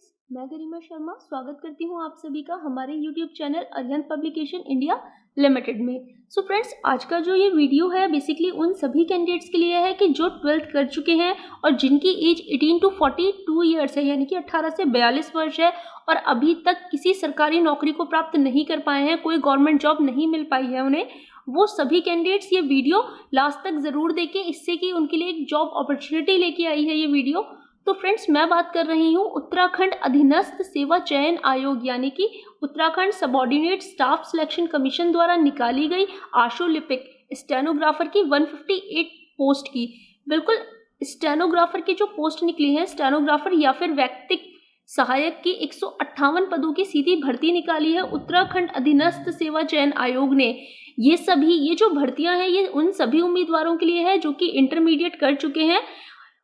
Friends, मैं गरिमा शर्मा स्वागत करती हूँ आप सभी का हमारे YouTube channel Arihant publication India limited में। सो फ्रेंड्स, आज का जो ये वीडियो है बेसिकली उन सभी कैंडिडेट्स के लिए है कि जो 12th कर चुके हैं और जिनकी एज 18 to 42 ईयर्स है, यानी कि 18 से 42 वर्ष है और अभी तक किसी सरकारी नौकरी को प्राप्त नहीं कर पाए हैं, कोई गवर्नमेंट जॉब नहीं मिल पाई है उन्हें, वो सभी कैंडिडेट्स ये वीडियो लास्ट तक ज़रूर देखें, इससे कि उनके लिए एक जॉब अपॉर्चुनिटी लेके आई है ये वीडियो। तो फ्रेंड्स, मैं बात कर रही हूँ उत्तराखंड अधीनस्थ सेवा चयन आयोग यानी कि Uttarakhand subordinate staff selection commission द्वारा निकाली गई आशु लिपिक स्टेनोग्राफर की 158 पोस्ट की। बिल्कुल, स्टेनोग्राफर की जो पोस्ट निकली है, स्टेनोग्राफर या फिर वैयक्तिक सहायक की 158 पदों की सीधी भर्ती निकाली है उत्तराखंड अधीनस्थ सेवा चयन आयोग ने। ये जो भर्तियां हैं ये उन सभी उम्मीदवारों के लिए है जो कि इंटरमीडिएट कर चुके हैं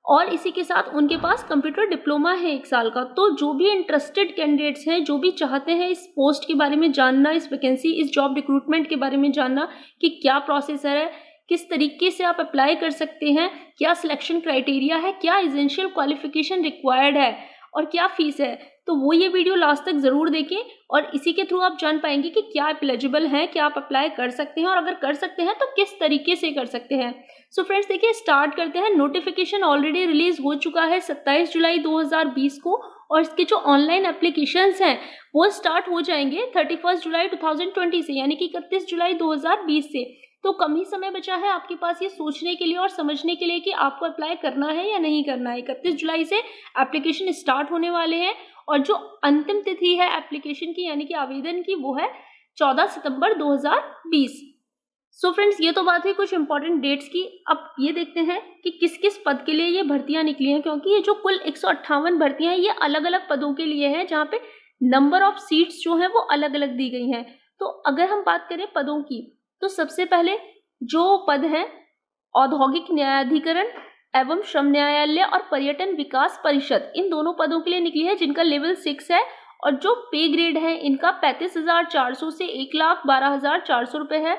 और इसी के साथ उनके पास कंप्यूटर डिप्लोमा है 1 साल का। तो जो भी इंटरेस्टेड कैंडिडेट्स हैं, जो भी चाहते हैं इस पोस्ट के बारे में जानना, इस वैकेंसी, इस जॉब रिक्रूटमेंट के बारे में जानना कि क्या प्रोसेस है, किस तरीके से आप अप्लाई कर सकते हैं, क्या सिलेक्शन क्राइटेरिया है, क्या एसेंशियल क्वालिफिकेशन रिक्वायर्ड है और क्या फीस है, तो वो ये वीडियो लास्ट तक ज़रूर देखें और इसी के थ्रू आप जान पाएंगे कि क्या आप एलिजिबल हैं, क्या आप अप्लाई कर सकते हैं और अगर कर सकते हैं तो किस तरीके से कर सकते हैं। सो फ्रेंड्स, देखिए स्टार्ट करते हैं। नोटिफिकेशन ऑलरेडी रिलीज हो चुका है 27 जुलाई 2020 को और इसके जो ऑनलाइन एप्लीकेशंस हैं वो स्टार्ट हो जाएंगे 31 जुलाई 2020 से, यानी कि 31 जुलाई 2020 से। तो कम ही समय बचा है आपके पास ये सोचने के लिए और समझने के लिए कि आपको अप्लाई करना है या नहीं करना है। 31 जुलाई से एप्लीकेशन स्टार्ट होने वाले हैं और जो अंतिम तिथि है एप्लीकेशन की यानी कि आवेदन की वो है 14 सितंबर 2020। सो फ्रेंड्स, ये तो बात है कुछ इंपॉर्टेंट डेट्स की। अब ये देखते हैं कि किस किस पद के लिए ये भर्तियां निकली हैं, क्योंकि ये जो कुल 158 भर्तियां हैं ये अलग अलग पदों के लिए हैं जहाँ पे नंबर ऑफ सीट्स जो हैं वो अलग अलग दी गई हैं। तो अगर हम बात करें पदों की, तो सबसे पहले जो पद हैं औद्योगिक न्यायाधिकरण एवं श्रम न्यायालय और पर्यटन विकास परिषद, इन दोनों पदों के लिए निकली है जिनका लेवल 6 है और जो पे ग्रेड है इनका 35,400 से 1,12,400 रुपये है।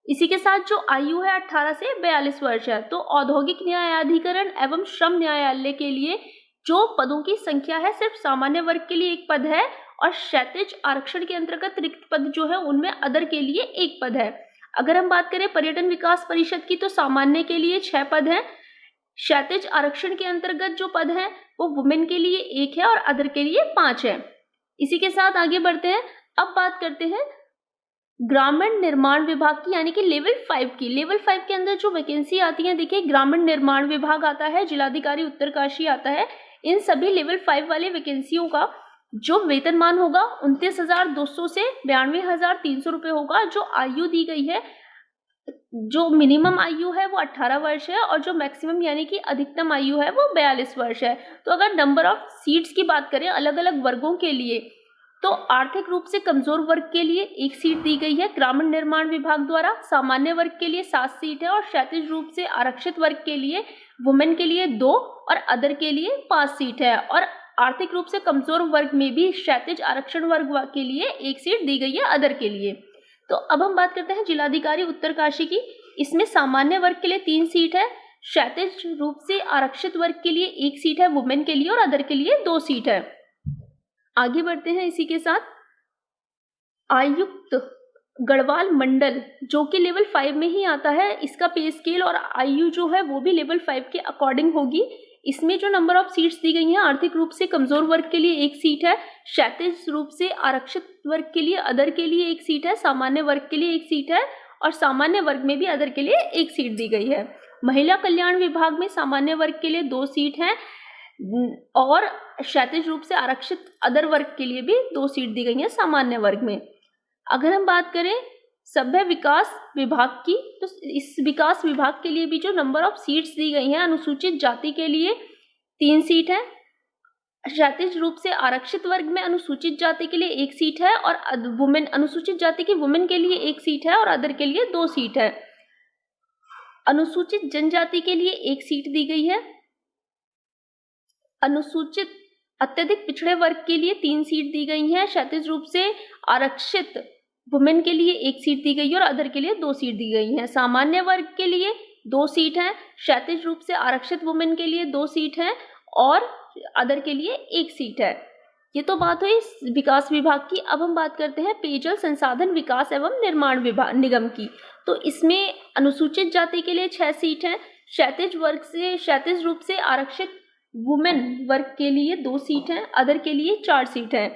इसी के साथ जो आयु है 18 से 42 वर्ष है। तो औद्योगिक न्यायाधिकरण एवं श्रम न्यायालय के लिए जो पदों की संख्या है सिर्फ सामान्य वर्ग के लिए 1 पद है और क्षैतिज आरक्षण के अंतर्गत रिक्त पद जो है उनमें अदर के लिए 1 पद है। अगर हम बात करें पर्यटन विकास परिषद की, तो सामान्य के लिए 6 पद हैं, क्षैतिज आरक्षण के अंतर्गत जो पद है वो वुमेन के लिए 1 है और अदर के लिए 5 है। इसी के साथ आगे बढ़ते हैं। अब बात करते हैं ग्रामीण निर्माण विभाग की, यानी कि लेवल 5 की। लेवल 5 के अंदर जो वैकेंसी आती है, देखिए ग्रामीण निर्माण विभाग आता है, जिलाधिकारी उत्तरकाशी आता है। इन सभी लेवल 5 वाले वैकेंसियों का जो वेतनमान होगा 29,200 से 92,300 रुपये होगा। जो आयु दी गई है, जो मिनिमम आयु है वो 18 वर्ष है और जो मैक्सिमम यानी कि अधिकतम आयु है वो 42 वर्ष है। तो अगर नंबर ऑफ सीट्स की बात करें अलग अलग वर्गों के लिए, तो आर्थिक रूप से कमजोर वर्ग के लिए 1 सीट दी गई है ग्रामीण निर्माण विभाग द्वारा, सामान्य वर्ग के लिए 7 सीट है और क्षैतिज रूप से आरक्षित वर्ग के लिए वुमेन के लिए 2 और अदर के लिए 5 सीट है। और आर्थिक रूप से कमजोर वर्ग में भी क्षैतिज आरक्षण वर्ग के लिए 1 सीट दी गई है अदर के लिए। तो अब हम बात करते हैं जिलाधिकारी उत्तरकाशी की। इसमें सामान्य वर्ग के लिए 3 सीट है, क्षैतिज रूप से आरक्षित वर्ग के लिए 1 सीट है वुमेन के लिए और अदर के लिए 2 सीट है। आगे बढ़ते हैं। इसी के साथ आयुक्त गढ़वाल मंडल जो कि लेवल 5 में ही आता है, इसका पे स्केल और आयु जो है वो भी लेवल 5 के अकॉर्डिंग होगी। इसमें जो नंबर ऑफ सीट्स दी गई हैं, आर्थिक रूप से कमजोर वर्ग के लिए 1 सीट है, क्षैतिज रूप से आरक्षित वर्ग के लिए अदर के लिए 1 सीट है, सामान्य वर्ग के लिए 1 सीट है और सामान्य वर्ग में भी अदर के लिए 1 सीट दी गई है। महिला कल्याण विभाग में सामान्य वर्ग के लिए 2 सीट हैं और क्षैतिज रूप से आरक्षित अदर वर्ग के लिए भी 2 सीट दी गई हैं सामान्य वर्ग में। अगर हम बात करें सभ्य विकास विभाग की, तो इस विकास विभाग के लिए भी जो नंबर ऑफ सीट्स दी गई हैं, अनुसूचित जाति के लिए 3 सीट है, क्षैतिज रूप से आरक्षित वर्ग में अनुसूचित जाति के लिए 1 सीट है और वुमेन अनुसूचित जाति की वुमेन के लिए 1 सीट है और अदर के लिए 2 सीट है। अनुसूचित जनजाति के लिए 1 सीट दी गई है, अनुसूचित अत्यधिक पिछड़े वर्ग के लिए 3 सीट दी गई हैं, क्षैतिज रूप से आरक्षित वुमेन के लिए 1 सीट दी गई है और अदर के लिए 2 सीट दी गई हैं। सामान्य वर्ग के लिए 2 सीट हैं, क्षैतिज रूप से आरक्षित वुमेन के लिए 2 सीट हैं और अदर के लिए 1 सीट है। ये तो बात हुई विकास विभाग की। अब हम बात करते हैं पेयजल संसाधन विकास एवं निर्माण विभाग निगम की। तो इसमें अनुसूचित जाति के लिए 6 सीट हैं, क्षैतिज रूप से आरक्षित वुमेन वर्ग के लिए 2 सीट हैं, अदर के लिए 4 सीट हैं।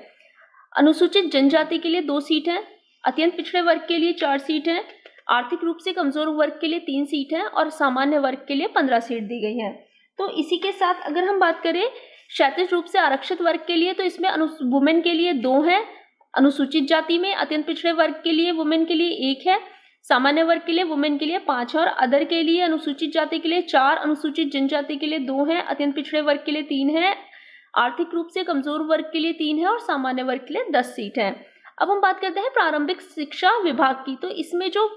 अनुसूचित जनजाति के लिए 2 सीट हैं, अत्यंत पिछड़े वर्ग के लिए 4 सीट हैं, आर्थिक रूप से कमजोर वर्ग के लिए 3 सीट हैं और सामान्य वर्ग के लिए 15 सीट दी गई हैं। तो इसी के साथ अगर हम बात करें क्षैतिज रूप से आरक्षित वर्ग के लिए, तो इसमें वुमेन के लिए 2 हैं, अनुसूचित जाति में अत्यंत पिछड़े वर्ग के लिए वुमेन के लिए 1 है, सामान्य वर्ग के लिए वुमेन के लिए 5 और अदर के लिए अनुसूचित जाति के लिए 4, अनुसूचित जनजाति के लिए 2 हैं, अत्यंत पिछड़े वर्ग के लिए 3 है, आर्थिक रूप से कमजोर वर्ग के लिए 3 है और सामान्य वर्ग के लिए 10 सीट है। अब हम बात करते हैं प्रारंभिक शिक्षा विभाग की। तो इसमें जो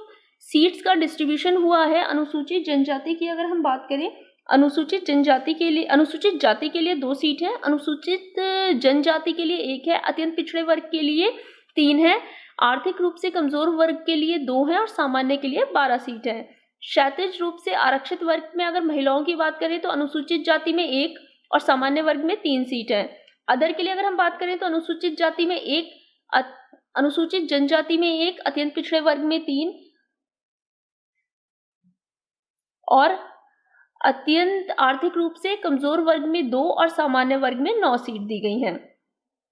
सीट्स का डिस्ट्रीब्यूशन हुआ है अनुसूचित जनजाति की, अगर हम बात करें अनुसूचित जाति के लिए 2 सीट है, अनुसूचित जनजाति के लिए 1 है, अत्यंत पिछड़े वर्ग के लिए 3 है, आर्थिक रूप से कमजोर वर्ग के लिए 2 है और सामान्य के लिए 12 सीट है। क्षैतिज रूप से आरक्षित वर्ग में अगर महिलाओं की बात करें तो अनुसूचित जाति में 1 और सामान्य वर्ग में 3 सीट है। अदर के लिए अगर हम बात करें तो अनुसूचित जाति में 1, अनुसूचित जनजाति में 1, अत्यंत पिछड़े वर्ग में 3 और अत्यंत आर्थिक रूप से कमजोर वर्ग में 2 और सामान्य वर्ग में 9 सीट दी गई हैं।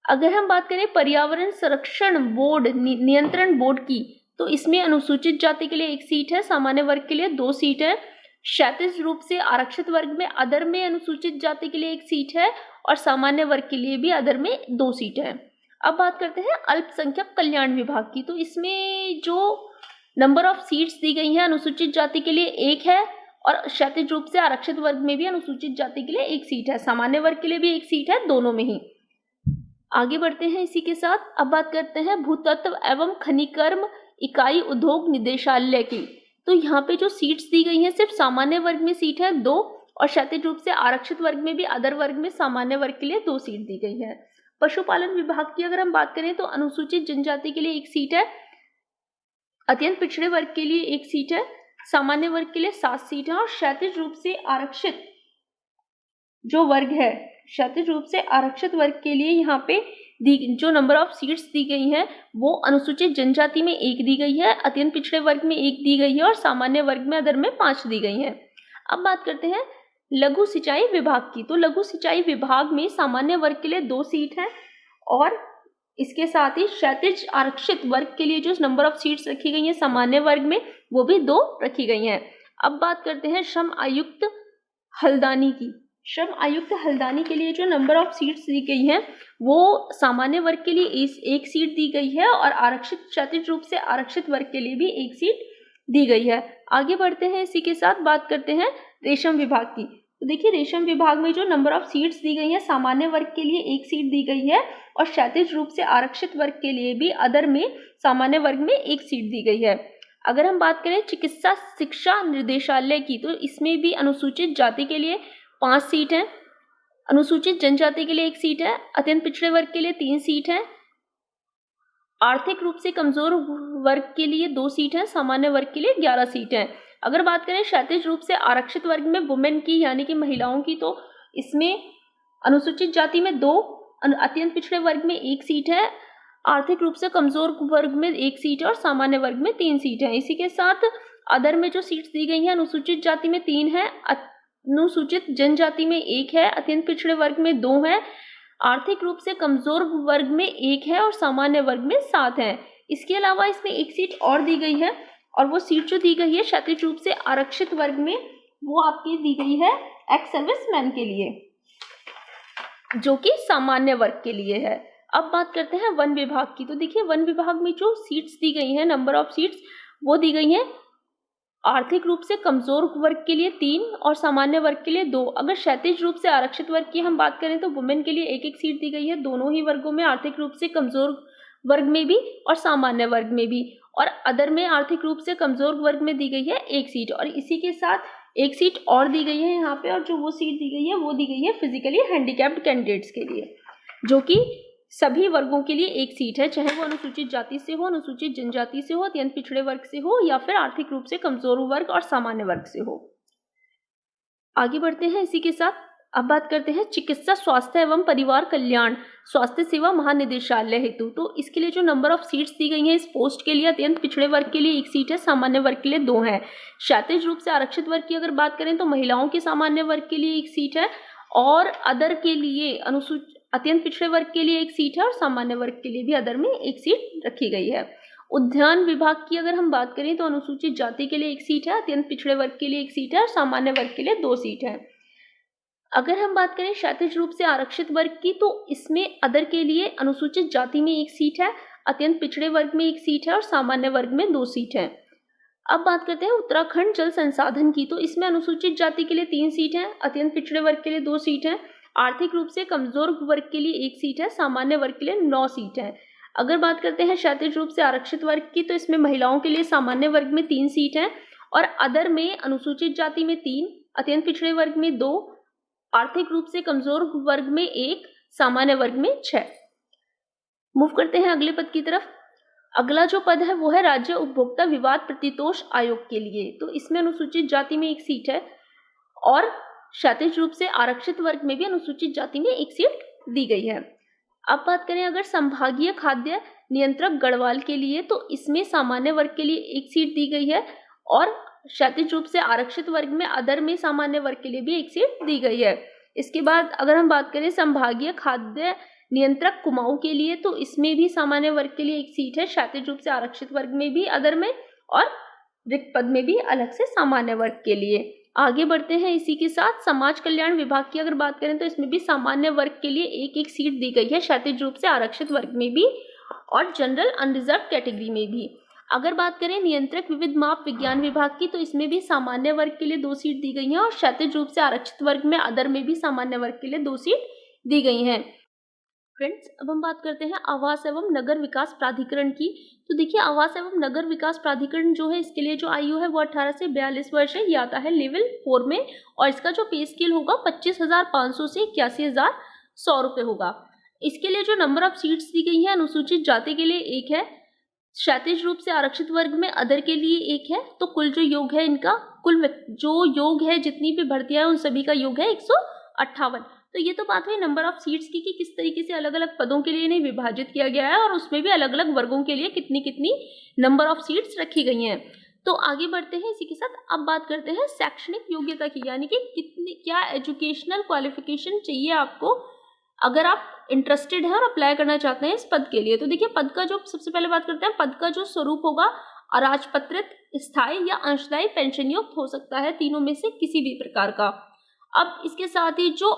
अगर हम बात करें पर्यावरण संरक्षण बोर्ड नियंत्रण बोर्ड की, तो इसमें अनुसूचित जाति के लिए 1 सीट है, सामान्य वर्ग के लिए 2 सीट है, क्षैतिज रूप से आरक्षित वर्ग में अदर में अनुसूचित जाति के लिए 1 सीट है और सामान्य वर्ग के लिए भी अदर में 2 सीट है। अब बात करते हैं अल्पसंख्यक कल्याण विभाग की। तो इसमें जो नंबर ऑफ सीट्स दी गई हैं अनुसूचित जाति के लिए 1 है और क्षैतिज रूप से आरक्षित वर्ग में भी अनुसूचित जाति के लिए 1 सीट है, सामान्य वर्ग के लिए भी 1 सीट है, दोनों में ही। आगे बढ़ते हैं इसी के साथ। अब बात करते हैं भूतत्व एवं खनिकर्म इकाई उद्योग निदेशालय की। तो यहाँ पे जो सीट्स दी गई हैं सिर्फ सामान्य वर्ग में सीट है 2 और क्षैतिज रूप से आरक्षित वर्ग में भी अदर वर्ग में सामान्य वर्ग के लिए 2 सीट दी गई है। पशुपालन विभाग की अगर हम बात करें तो अनुसूचित जनजाति के लिए 1 सीट है, अत्यंत पिछड़े वर्ग के लिए 1 सीट है, सामान्य वर्ग के लिए 7 सीट है और क्षैतिज रूप से आरक्षित जो वर्ग है, क्षैतिज रूप से आरक्षित वर्ग के लिए यहाँ पे जो नंबर ऑफ सीट्स दी गई हैं वो अनुसूचित जनजाति में 1 दी गई है, अत्यंत पिछड़े वर्ग में 1 दी गई है और सामान्य वर्ग में अदर में 5 दी गई हैं। अब बात करते हैं लघु सिंचाई विभाग की। तो लघु सिंचाई विभाग में सामान्य वर्ग के लिए 2 सीट हैं और इसके साथ ही क्षैतिज आरक्षित वर्ग के लिए जो नंबर ऑफ सीट्स रखी गई हैं सामान्य वर्ग में वो भी 2 रखी गई हैं। अब बात करते हैं श्रम आयुक्त हल्द्वानी की। श्रम आयुक्त हल्द्वानी के लिए जो नंबर ऑफ सीट्स दी गई हैं वो सामान्य वर्ग के लिए 1 सीट दी गई है और आरक्षित क्षैतिज रूप से आरक्षित वर्ग के लिए भी 1 सीट दी गई है। आगे बढ़ते हैं इसी के साथ बात करते हैं रेशम विभाग की। तो देखिए रेशम विभाग में जो नंबर ऑफ सीट्स दी गई हैं सामान्य वर्ग के लिए 1 सीट दी गई है और क्षैतिज रूप से आरक्षित वर्ग के लिए भी अदर में सामान्य वर्ग में 1 सीट दी गई है। अगर हम बात करें चिकित्सा शिक्षा निर्देशालय की तो इसमें भी अनुसूचित जाति के लिए 5 सीट हैं, अनुसूचित जनजाति के लिए 1 सीट है, अत्यंत पिछड़े वर्ग के लिए 3 सीट है, आर्थिक रूप से कमजोर वर्ग के लिए 2 सीट है, सामान्य वर्ग के लिए 11 सीट है। अगर बात करें क्षैतिज रूप से आरक्षित वर्ग में वुमेन की यानी कि महिलाओं की तो इसमें अनुसूचित जाति में 2, अत्यंत पिछड़े वर्ग में 1 सीट है, आर्थिक रूप से कमजोर वर्ग में 1 सीट है और सामान्य वर्ग में 3 सीट है। इसी के साथ अदर में जो सीट्स दी गई हैं अनुसूचित जाति में 3 है, अनुसूचित जनजाति में 1 है, अत्यंत पिछड़े वर्ग में 2 है, आर्थिक रूप से कमजोर वर्ग में 1 है और सामान्य वर्ग में 7 है। इसके अलावा इसमें 1 सीट और दी गई है और वो सीट जो दी गई है क्षैतिज रूप से आरक्षित वर्ग में वो आपकी दी गई है एक्स सर्विसमैन के लिए जो कि सामान्य वर्ग के लिए है। अब बात करते हैं वन विभाग की। तो देखिए वन विभाग में जो सीट्स दी गई हैं नंबर ऑफ सीट्स वो दी गई हैं आर्थिक रूप से कमजोर वर्ग के लिए 3 और सामान्य वर्ग के लिए 2। अगर क्षैतिज रूप से आरक्षित वर्ग की हम बात करें तो वुमेन के लिए 1-1 सीट दी गई है, दोनों ही वर्गों में आर्थिक रूप से कमजोर वर्ग में भी और सामान्य वर्ग में भी, और अदर में आर्थिक रूप से कमजोर वर्ग में दी गई है 1 सीट और इसी के साथ 1 सीट और दी गई है यहाँ पे, और जो वो सीट दी गई है वो दी गई है फिजिकली हैंडीकैप्ड कैंडिडेट्स के लिए जो कि सभी वर्गों के लिए 1 सीट है, चाहे वो अनुसूचित जाति से हो, अनुसूचित जनजाति से हो, अत्यंत पिछड़े वर्ग से हो या फिर आर्थिक रूप से कमजोर वर्ग और सामान्य वर्ग से हो। आगे बढ़ते हैं इसी के साथ अब बात करते हैं चिकित्सा स्वास्थ्य एवं परिवार कल्याण स्वास्थ्य सेवा महानिदेशालय हेतु। तो इसके लिए जो नंबर ऑफ सीट्स दी गई हैं इस पोस्ट के लिए, अत्यंत पिछड़े वर्ग के लिए 1 सीट है, सामान्य वर्ग के लिए 2 है। क्षैतिज रूप से आरक्षित वर्ग की अगर बात करें तो महिलाओं के सामान्य वर्ग के लिए 1 सीट है और अदर के लिए अत्यंत पिछड़े वर्ग के लिए 1 सीट है और सामान्य वर्ग के लिए भी अदर में 1 सीट रखी गई है। उद्यान विभाग की अगर हम बात करें तो अनुसूचित जाति के लिए 1 सीट है, अत्यंत पिछड़े वर्ग के लिए 1 सीट है और सामान्य वर्ग के लिए 2 सीट है। अगर हम बात करें क्षैतिज रूप से आरक्षित वर्ग की तो इसमें अदर के लिए अनुसूचित जाति में 1 सीट है, अत्यंत पिछड़े वर्ग में 1 सीट है और सामान्य वर्ग में 2 सीट है। अब बात करते हैं उत्तराखंड जल संसाधन की। तो इसमें अनुसूचित जाति के लिए 3 सीट है, अत्यंत पिछड़े वर्ग के लिए 2 सीट है, आर्थिक रूप से कमजोर वर्ग के लिए 1 सीट है, सामान्य वर्ग के लिए 9 सीट है। अगर बात करते हैं क्षैतिज रूप से आरक्षित वर्ग की तो इसमें महिलाओं के लिए सामान्य वर्ग में 3 सीट है और अदर में अनुसूचित जाति में 3, अत्यंत पिछड़े वर्ग में 2, आर्थिक रूप से कमजोर वर्ग में 1, सामान्य वर्ग में 6। मूव करते हैं अगले पद की तरफ। अगला जो पद है वो है राज्य उपभोक्ता विवाद प्रतितोष आयोग के लिए। तो इसमें अनुसूचित जाति में 1 सीट है और क्षैतिज रूप से आरक्षित वर्ग में भी अनुसूचित जाति में 1 सीट दी गई है। अब बात करें अगर संभागीय खाद्य नियंत्रक गढ़वाल के लिए तो इसमें सामान्य वर्ग के लिए 1 सीट दी गई है और क्षैतिज रूप से आरक्षित वर्ग में अदर में सामान्य वर्ग के लिए भी 1 सीट दी गई है। इसके बाद अगर हम बात करें संभागीय खाद्य नियंत्रक कुमाऊं के लिए तो इसमें भी सामान्य वर्ग के लिए 1 सीट है, क्षैतिज रूप से आरक्षित वर्ग में भी अदर में और रिक्त पद में भी अलग से सामान्य वर्ग के लिए। आगे बढ़ते हैं इसी के साथ समाज कल्याण विभाग की अगर बात करें तो इसमें भी सामान्य वर्ग के लिए 1-1 सीट दी गई है, क्षैतिज रूप से आरक्षित वर्ग में भी और जनरल अनरिजर्व कैटेगरी में भी। अगर बात करें नियंत्रक विविध माप विज्ञान विभाग की तो इसमें भी सामान्य वर्ग के लिए 2 सीट दी गई हैं और क्षैतिज रूप से आरक्षित वर्ग में अदर में भी सामान्य वर्ग के लिए 2 सीट दी गई हैं। फ्रेंड्स, अब हम बात करते हैं आवास एवं नगर विकास प्राधिकरण की। तो देखिए आवास एवं नगर विकास प्राधिकरण जो है इसके लिए जो आयु है वो 18 से 42 वर्ष है। ये आता है लेवल 4 में और इसका जो पे स्केल होगा 25,500 से 81,100 रुपये होगा। इसके लिए जो नंबर ऑफ सीट्स दी गई है अनुसूचित जाति के लिए 1 है, क्षैतिज रूप से आरक्षित वर्ग में अदर के लिए 1 है। तो कुल जो योग है इनका जो योग है जितनी भी भर्तियां हैं उन सभी का योग है 158। तो ये तो बात हुई नंबर ऑफ सीट्स की कि किस तरीके से अलग अलग पदों के लिए इन्हें विभाजित किया गया है और उसमें भी अलग अलग वर्गों के लिए कितनी कितनी नंबर ऑफ सीट्स रखी गई हैं। तो आगे बढ़ते हैं इसी के साथ। अब बात करते हैं शैक्षणिक योग्यता की, यानी कि कितनी क्या एजुकेशनल क्वालिफिकेशन चाहिए आपको अगर आप इंटरेस्टेड हैं और अप्लाई करना चाहते हैं इस पद के लिए। तो देखिए पद का जो सबसे पहले बात करते हैं, पद का जो स्वरूप होगा अराजपत्रित, स्थायी या अंशदायी पेंशन युक्त हो सकता है, तीनों में से किसी भी प्रकार का। अब इसके साथ ही जो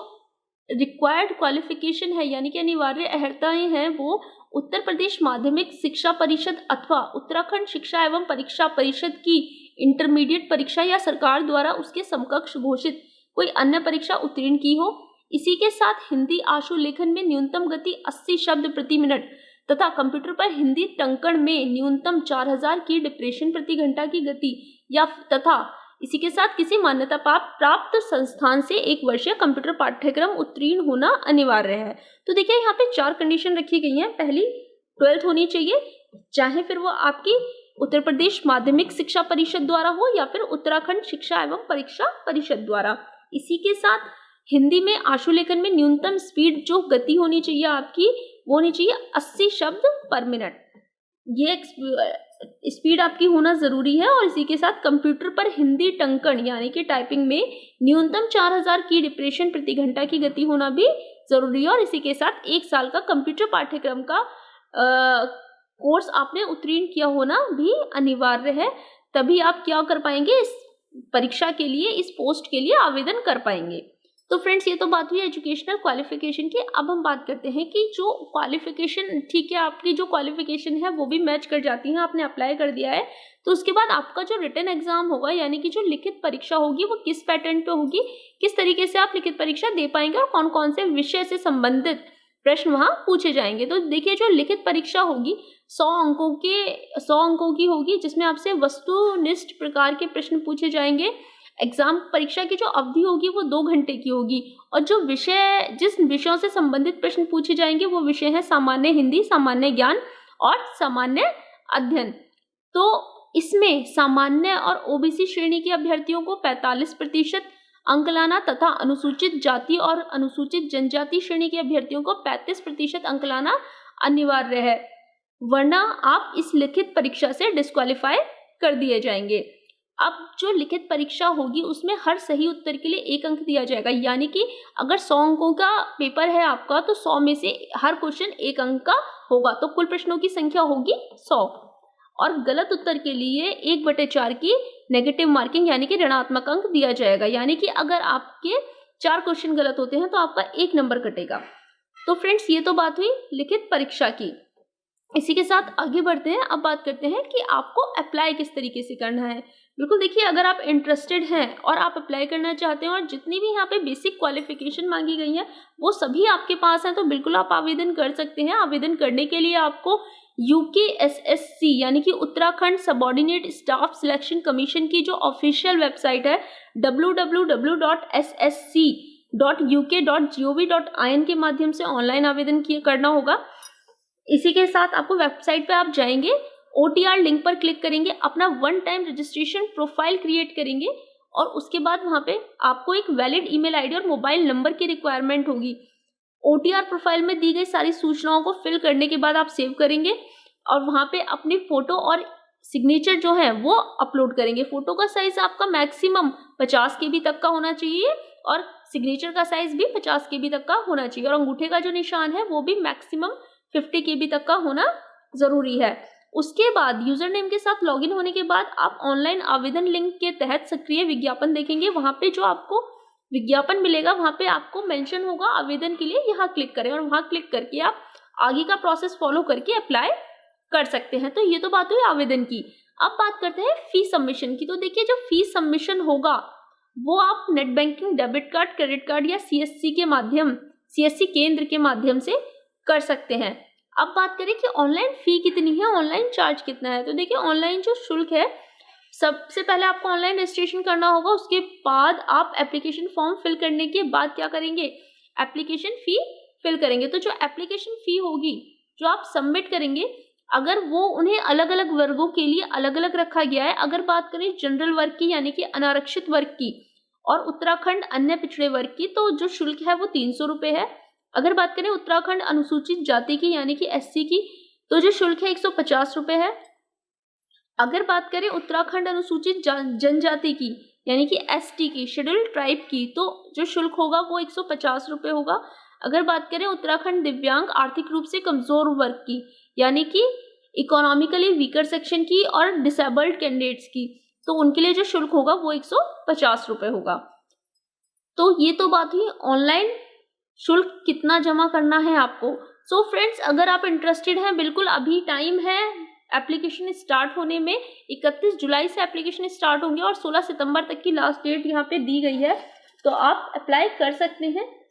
रिक्वायर्ड क्वालिफिकेशन है यानी कि अनिवार्य अर्हताएं हैं वो उत्तर प्रदेश माध्यमिक शिक्षा परिषद अथवा उत्तराखंड शिक्षा एवं परीक्षा परिषद की इंटरमीडिएट परीक्षा या सरकार द्वारा उसके समकक्ष घोषित कोई अन्य परीक्षा उत्तीर्ण की हो। इसी के साथ हिंदी आशु लेखन में न्यूनतम गति 80 शब्द प्रति मिनट तथा कंप्यूटर पर हिंदी टंकण में न्यूनतम 4000 की डिप्रेशन प्रति घंटा की गति या तथा इसी के साथ किसी मान्यता प्राप्त संस्थान से 1 वर्षीय कंप्यूटर पाठ्यक्रम उत्तीर्ण होना अनिवार्य है। तो देखिए यहाँ पे 4 कंडीशन रखी गई हैं। पहली 12th होनी चाहिए, चाहे फिर वो आपकी उत्तर प्रदेश माध्यमिक शिक्षा परिषद द्वारा हो या फिर उत्तराखंड शिक्षा एवं परीक्षा परिषद द्वारा। इसी के साथ हिंदी में आशुलेखन में न्यूनतम स्पीड जो गति होनी चाहिए आपकी वो होनी चाहिए 80 शब्द पर मिनट, ये स्पीड आपकी होना जरूरी है। और इसी के साथ कंप्यूटर पर हिंदी टंकण यानी कि टाइपिंग में न्यूनतम 4000 की डिप्रेशन प्रति घंटा की गति होना भी जरूरी है। और इसी के साथ 1 साल का कंप्यूटर पाठ्यक्रम का कोर्स आपने उत्तीर्ण किया होना भी अनिवार्य है, तभी आप क्या कर पाएंगे, इस परीक्षा के लिए, इस पोस्ट के लिए आवेदन कर पाएंगे। तो फ्रेंड्स ये तो बात हुई एजुकेशनल क्वालिफिकेशन की। अब हम बात करते हैं कि जो क्वालिफिकेशन, ठीक है आपकी जो क्वालिफिकेशन है वो भी मैच कर जाती है, आपने अप्लाई कर दिया है तो उसके बाद आपका जो रिटन एग्जाम होगा यानी कि जो लिखित परीक्षा होगी वो किस पैटर्न पे होगी, किस तरीके से आप लिखित परीक्षा दे पाएंगे और कौन कौन से विषय से संबंधित प्रश्न वहाँ पूछे जाएंगे। तो देखिए जो लिखित परीक्षा होगी 100 अंकों की होगी जिसमें आपसे वस्तुनिष्ठ प्रकार के प्रश्न पूछे जाएंगे। एग्जाम परीक्षा की जो अवधि होगी वो 2 घंटे की होगी और जो विषय, जिस विषयों से संबंधित प्रश्न पूछे जाएंगे वो विषय है सामान्य हिंदी, सामान्य ज्ञान और सामान्य अध्ययन। तो इसमें सामान्य और ओबीसी श्रेणी के अभ्यर्थियों को 45%, अंक लाना तथा अनुसूचित जाति और अनुसूचित जनजाति श्रेणी के अभ्यर्थियों को 35% अंक लाना अनिवार्य है, वरना आप इस लिखित परीक्षा से डिस्क्वालीफाई कर दिए जाएंगे। अब जो लिखित परीक्षा होगी उसमें हर सही उत्तर के लिए 1 अंक दिया जाएगा, यानी कि अगर 100 अंकों का पेपर है आपका तो 100 में से हर क्वेश्चन 1 अंक का होगा, तो कुल प्रश्नों की संख्या होगी 100। और गलत उत्तर के लिए 1/4 की नेगेटिव मार्किंग यानी कि ऋणात्मक अंक दिया जाएगा, यानी कि अगर आपके 4 क्वेश्चन गलत होते हैं तो आपका 1 नंबर कटेगा। तो फ्रेंड्स ये तो बात हुई लिखित परीक्षा की। इसी के साथ आगे बढ़ते हैं। अब बात करते हैं कि आपको अप्लाई किस तरीके से करना है। बिल्कुल देखिए, अगर आप इंटरेस्टेड हैं और आप अप्लाई करना चाहते हैं और जितनी भी यहाँ पे बेसिक क्वालिफिकेशन मांगी गई है वो सभी आपके पास हैं, तो बिल्कुल आप आवेदन कर सकते हैं। आवेदन करने के लिए आपको UKSSC यानी कि Uttarakhand subordinate staff selection commission की जो ऑफिशियल वेबसाइट है www.ssc.uk.gov.in के माध्यम से ऑनलाइन आवेदन करना होगा। इसी के साथ आपको वेबसाइट पे आप जाएंगे, OTR लिंक पर क्लिक करेंगे, अपना 1 टाइम रजिस्ट्रेशन प्रोफाइल क्रिएट करेंगे और उसके बाद वहाँ पे आपको एक वैलिड ईमेल आईडी और मोबाइल नंबर की रिक्वायरमेंट होगी। OTR प्रोफाइल में दी गई सारी सूचनाओं को फिल करने के बाद आप सेव करेंगे और वहाँ पे अपनी फोटो और सिग्नेचर जो है वो अपलोड करेंगे। फोटो का साइज आपका मैक्सिमम 50 KB तक का होना चाहिए और सिग्नेचर का साइज भी 50 KB तक का होना चाहिए और अंगूठे का जो निशान है वो भी मैक्सिमम 50 KB तक का होना जरूरी है। उसके बाद यूजर नेम के साथ लॉगिन होने के बाद आप ऑनलाइन आवेदन लिंक के तहत सक्रिय विज्ञापन देखेंगे। वहां पे जो आपको विज्ञापन मिलेगा वहां पे आपको मेंशन होगा आवेदन के लिए, यहाँ क्लिक करें और वहां क्लिक करके आप आगे का प्रोसेस फॉलो करके अप्लाई कर सकते हैं। तो ये तो बात हुई आवेदन की। अब बात करते हैं फी सबमिशन की। तो देखिए, जो फी सबमिशन होगा वो आप net banking, debit card, credit card या CSC केंद्र के माध्यम से कर सकते हैं। अब बात करें कि ऑनलाइन फी कितनी है, ऑनलाइन चार्ज कितना है। तो देखिए, ऑनलाइन जो शुल्क है, सबसे पहले आपको ऑनलाइन रजिस्ट्रेशन करना होगा। उसके बाद आप एप्लीकेशन फॉर्म फिल करने के बाद क्या करेंगे, एप्लीकेशन फी फिल करेंगे। तो जो एप्लीकेशन फी होगी जो आप सबमिट करेंगे, अगर वो उन्हें अलग अलग वर्गों के लिए अलग अलग रखा गया है। अगर बात करें जनरल वर्ग की यानी कि अनारक्षित वर्ग की और उत्तराखंड अन्य पिछड़े वर्ग की, तो जो शुल्क है वो 300 रुपये है। अगर बात करें उत्तराखंड अनुसूचित जाति की यानी कि SC की, तो जो शुल्क है 150 रुपये है। अगर बात करें उत्तराखंड अनुसूचित जनजाति की यानी कि ST की, शेड्यूल्ड ट्राइब की, तो जो शुल्क होगा वो 150 रुपये होगा। अगर बात करें उत्तराखंड दिव्यांग आर्थिक रूप से कमजोर वर्ग की यानी कि इकोनॉमिकली वीकर सेक्शन की और डिसेबल्ड कैंडिडेट्स की, तो उनके लिए जो शुल्क होगा वो 150 रुपये होगा। तो ये तो बात हुई ऑनलाइन शुल्क कितना जमा करना है आपको। सो फ्रेंड्स, अगर आप इंटरेस्टेड हैं, बिल्कुल अभी टाइम है एप्लीकेशन स्टार्ट होने में। 31 जुलाई से एप्लीकेशन स्टार्ट होंगे और 16 सितंबर तक की लास्ट डेट यहाँ पे दी गई है, तो आप अप्लाई कर सकते हैं।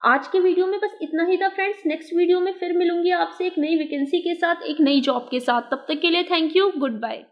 आज के वीडियो में बस इतना ही था फ्रेंड्स। नेक्स्ट वीडियो में फिर मिलूंगी आपसे एक नई वैकेंसी के साथ, एक नई जॉब के साथ। तब तक के लिए थैंक यू, गुड बाय।